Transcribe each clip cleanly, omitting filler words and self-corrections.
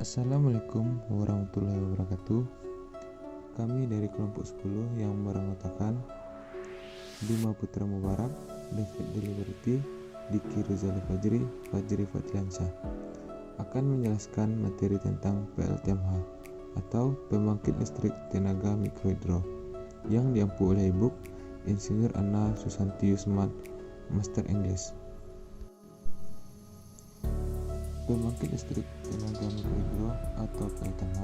Assalamualaikum warahmatullahi wabarakatuh. Kami dari kelompok 10 yang beranggotakan Bima Putra Mubarak, David Deliberty, Diki Rizali Fajri, Fajri Fatliansyah akan menjelaskan materi tentang PLTMH atau Pembangkit Listrik Tenaga Mikrohidro yang diampu oleh Ibu Insinyur Anna Susanti Yusman, Master English. Pembangkit listrik tenaga mikrohidro atau PLTMH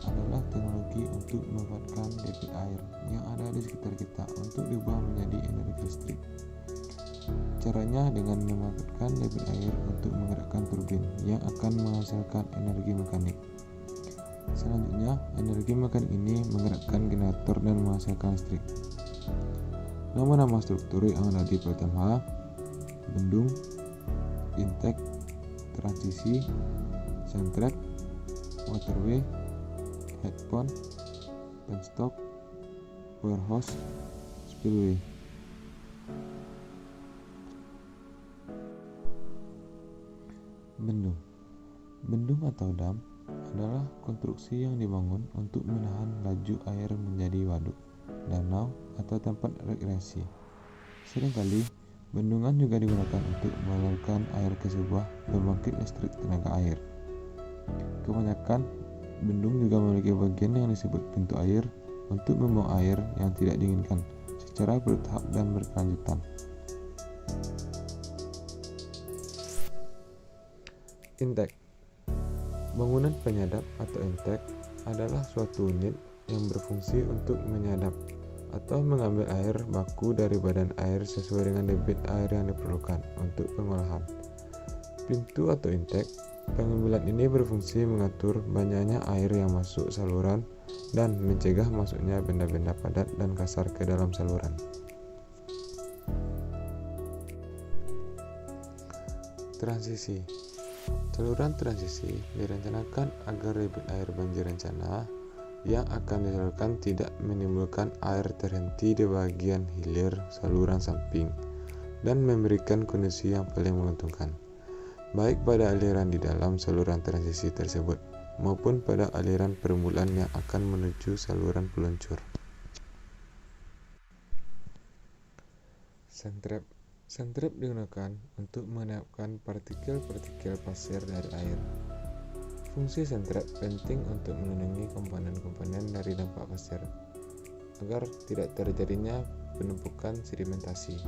adalah teknologi untuk memanfaatkan debit air yang ada di sekitar kita untuk diubah menjadi energi listrik. Caranya dengan memanfaatkan debit air untuk menggerakkan turbin yang akan menghasilkan energi mekanik. Selanjutnya, energi mekanik ini menggerakkan generator dan menghasilkan listrik. Nama-nama struktur yang ada di PLTMH: bendung, intake, transisi, sentrap, waterway, headpump, penstock, powerhouse, spillway. Bendung atau dam adalah konstruksi yang dibangun untuk menahan laju air menjadi waduk, danau, atau tempat rekreasi. Seringkali bendungan juga digunakan untuk mengalirkan air ke sebuah pembangkit listrik tenaga air. Kebanyakan bendung juga memiliki bagian yang disebut pintu air untuk membuang air yang tidak diinginkan secara bertahap dan berkelanjutan. Intake. Bangunan penyadap atau intake adalah suatu unit yang berfungsi untuk menyadap atau mengambil air baku dari badan air sesuai dengan debit air yang diperlukan untuk pengolahan. Pintu atau intake pengambilan ini berfungsi mengatur banyaknya air yang masuk saluran dan mencegah masuknya benda-benda padat dan kasar ke dalam saluran. Transisi. Saluran transisi direncanakan agar debit air banjir rencana yang akan disalurkan tidak menimbulkan air terhenti di bagian hilir saluran samping dan memberikan kondisi yang paling menguntungkan, baik pada aliran di dalam saluran transisi tersebut maupun pada aliran permulaan yang akan menuju saluran peluncur. Sentrap digunakan untuk menyiapkan partikel-partikel pasir dari air. Fungsi sentrap penting untuk melindungi komponen-komponen dari dampak pasir agar tidak terjadinya penumpukan sedimentasi.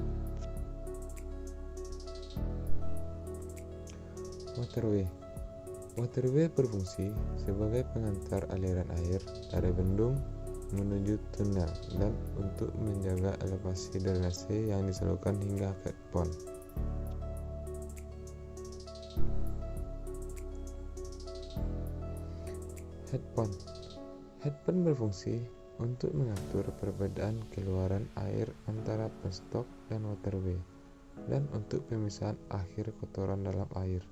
Waterway berfungsi sebagai pengantar aliran air dari bendung menuju tunnel dan untuk menjaga elevasi drainase yang disalurkan hingga headpump. Headpump berfungsi untuk mengatur perbedaan keluaran air antara penstock dan waterway dan untuk pemisahan akhir kotoran dalam air.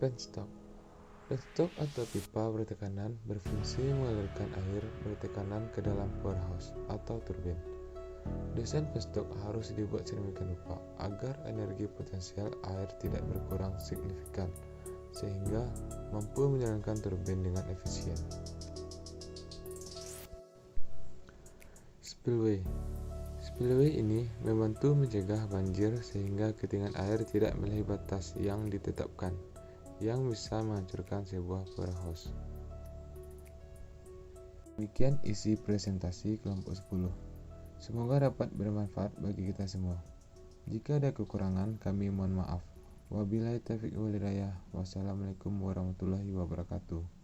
Penstock atau pipa bertekanan berfungsi mengalirkan air bertekanan ke dalam powerhouse atau turbin. Desain penstock harus dibuat sedemikian rupa agar energi potensial air tidak berkurang signifikan sehingga mampu menjalankan turbin dengan efisien. Spillway ini membantu mencegah banjir sehingga ketinggian air tidak melebihi batas yang ditetapkan, yang bisa menghancurkan sebuah powerhouse. Demikian isi presentasi kelompok 10. Semoga dapat bermanfaat bagi kita semua. Jika ada kekurangan, kami mohon maaf. Wabillahi taufiq wal hidayah. Wassalamualaikum warahmatullahi wabarakatuh.